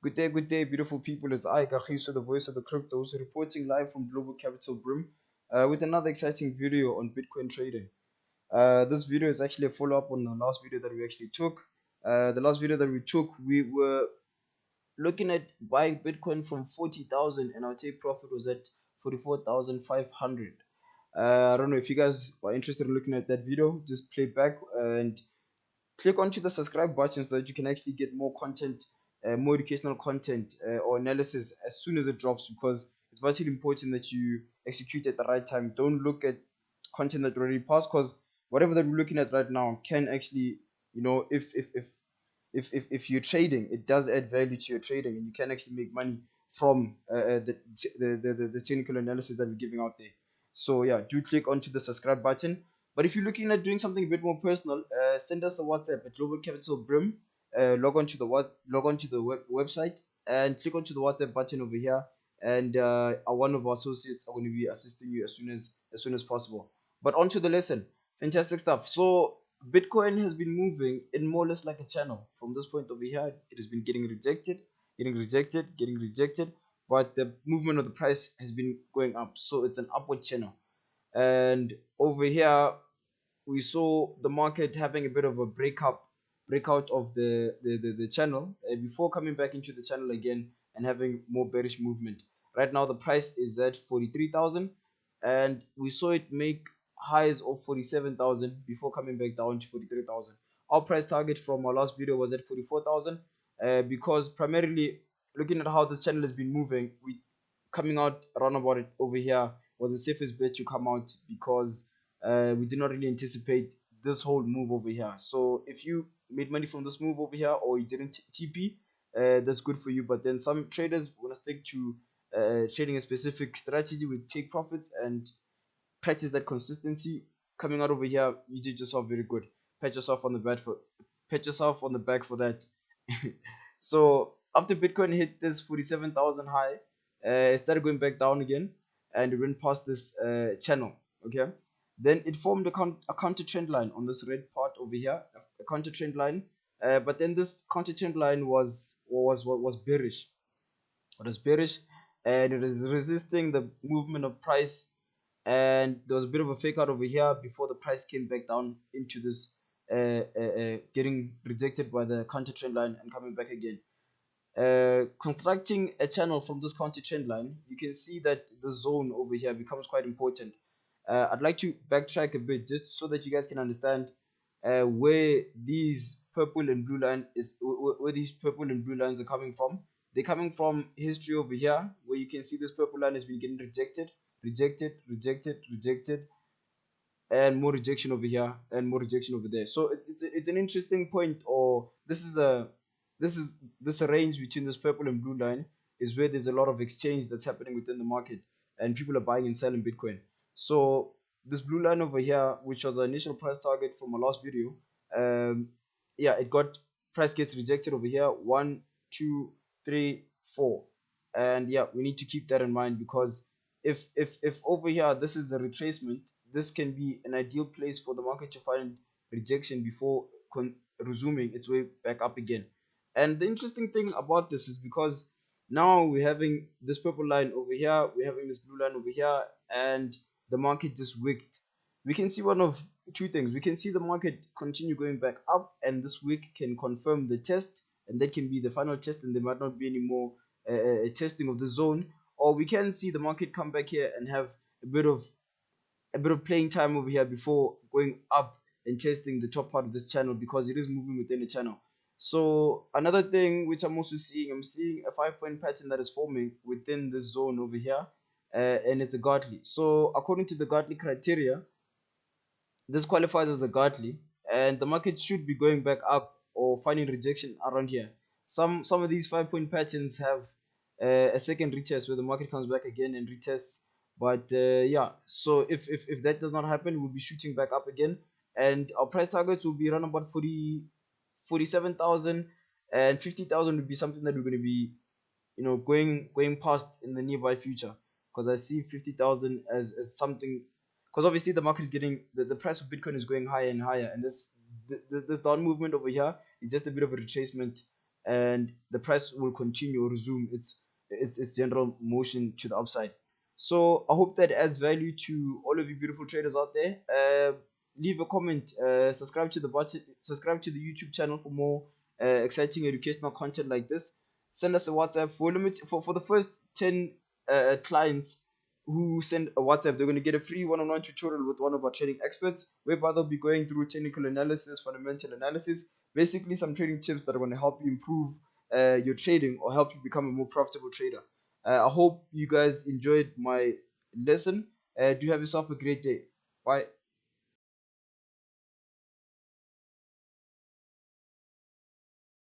Good day, beautiful people. It's I, Gachiso, the voice of the cryptos, reporting live from Global Capital Brim with another exciting video on Bitcoin trading. This video is actually a follow-up on the last video that we actually took. The last video that we took, we were looking at buying Bitcoin from 40,000 and our take profit was at 44,500. I don't know if you guys are interested in looking at that video. Just play back and click onto the subscribe button so that you can actually get more content, more educational content or analysis as soon as it drops, because it's vitally important that you execute at the right time. Don't look at content that already passed, because whatever that we're looking at right now can actually, if you're trading, it does add value to your trading, and you can actually make money from the technical analysis that we're giving out there. So yeah, do click onto the subscribe button. But if you're looking at doing something a bit more personal, send us a WhatsApp at Global Capital Brim. Log on to the website and click onto the WhatsApp button over here, and one of our associates are going to be assisting you as soon as possible. But onto the lesson. Fantastic stuff. So Bitcoin has been moving in more or less like a channel. From this point over here, it has been getting rejected, getting rejected, but the movement of the price has been going up. So it's an upward channel. And over here, we saw the market having a bit of a breakout of the channel before coming back into the channel again and having more bearish movement. Right now, the price is at 43,000, and we saw it make highs of 47,000 before coming back down to 43,000. Our price target from our last video was at 44,000, because primarily looking at how this channel has been moving, we coming out around about it over here was the safest bet to come out, because we did not really anticipate this whole move over here. So if you made money from this move over here, or you didn't TP, that's good for you. But then some traders want to stick to trading a specific strategy with take profits and practice that consistency. Coming out over here, you did yourself very good. Pat yourself on the back for that. So after Bitcoin hit this 47,000 high, it started going back down again, and it went past this channel. Okay, then it formed a counter trend line on this red part over here, a counter trend line. But then this counter trend line was bearish. It was bearish, and it is resisting the movement of price, and there was a bit of a fake out over here before the price came back down into this getting rejected by the counter trend line and coming back again. Constructing a channel from this counter trend line, you can see that the zone over here becomes quite important. I'd like to backtrack a bit just so that you guys can understand where these purple and blue lines are coming from. They're coming from history over here, where you can see this purple line has been getting rejected, and more rejection over here and more rejection over there. So it's an interesting point, or this is a range between this purple and blue line is where there's a lot of exchange that's happening within the market, and people are buying and selling Bitcoin. So this blue line over here, which was our initial price target from our last video, yeah, price gets rejected over here, 1 2 3 4, and yeah, we need to keep that in mind, because if over here this is the retracement, this can be an ideal place for the market to find rejection before resuming its way back up again. And the interesting thing about this is because now we're having this purple line over here, we're having this blue line over here, and the market just wicked. We can see one of two things. We can see the market continue going back up, and this wick can confirm the test, and that can be the final test, and there might not be any more testing of the zone. Or we can see the market come back here and have a bit of playing time over here before going up and testing the top part of this channel, because it is moving within the channel. So another thing which I'm seeing a 5-point pattern that is forming within this zone over here, and it's a godly. So according to the godly criteria, this qualifies as a godly, and the market should be going back up or finding rejection around here. Some of these 5-point patterns have a second retest where the market comes back again and retests. But yeah, so if that does not happen, we'll be shooting back up again, and our price targets will be around about 47,000, and 50,000 would be something that we're going to be going past in the nearby future, because I see 50,000 as something, because obviously the market is getting the price of Bitcoin is going higher and higher, and this down movement over here is just a bit of a retracement and the price will continue or resume its general motion to the upside. So I hope that adds value to all of you beautiful traders out there. Leave a comment, subscribe to the YouTube channel for more exciting educational content like this. Send us a WhatsApp for the first 10 clients who send a WhatsApp. They're going to get a free one-on-one tutorial with one of our trading experts, whereby they'll be going through technical analysis, fundamental analysis, basically some trading tips that are going to help you improve your trading or help you become a more profitable trader. I hope you guys enjoyed my lesson. Do have yourself a great day. Bye.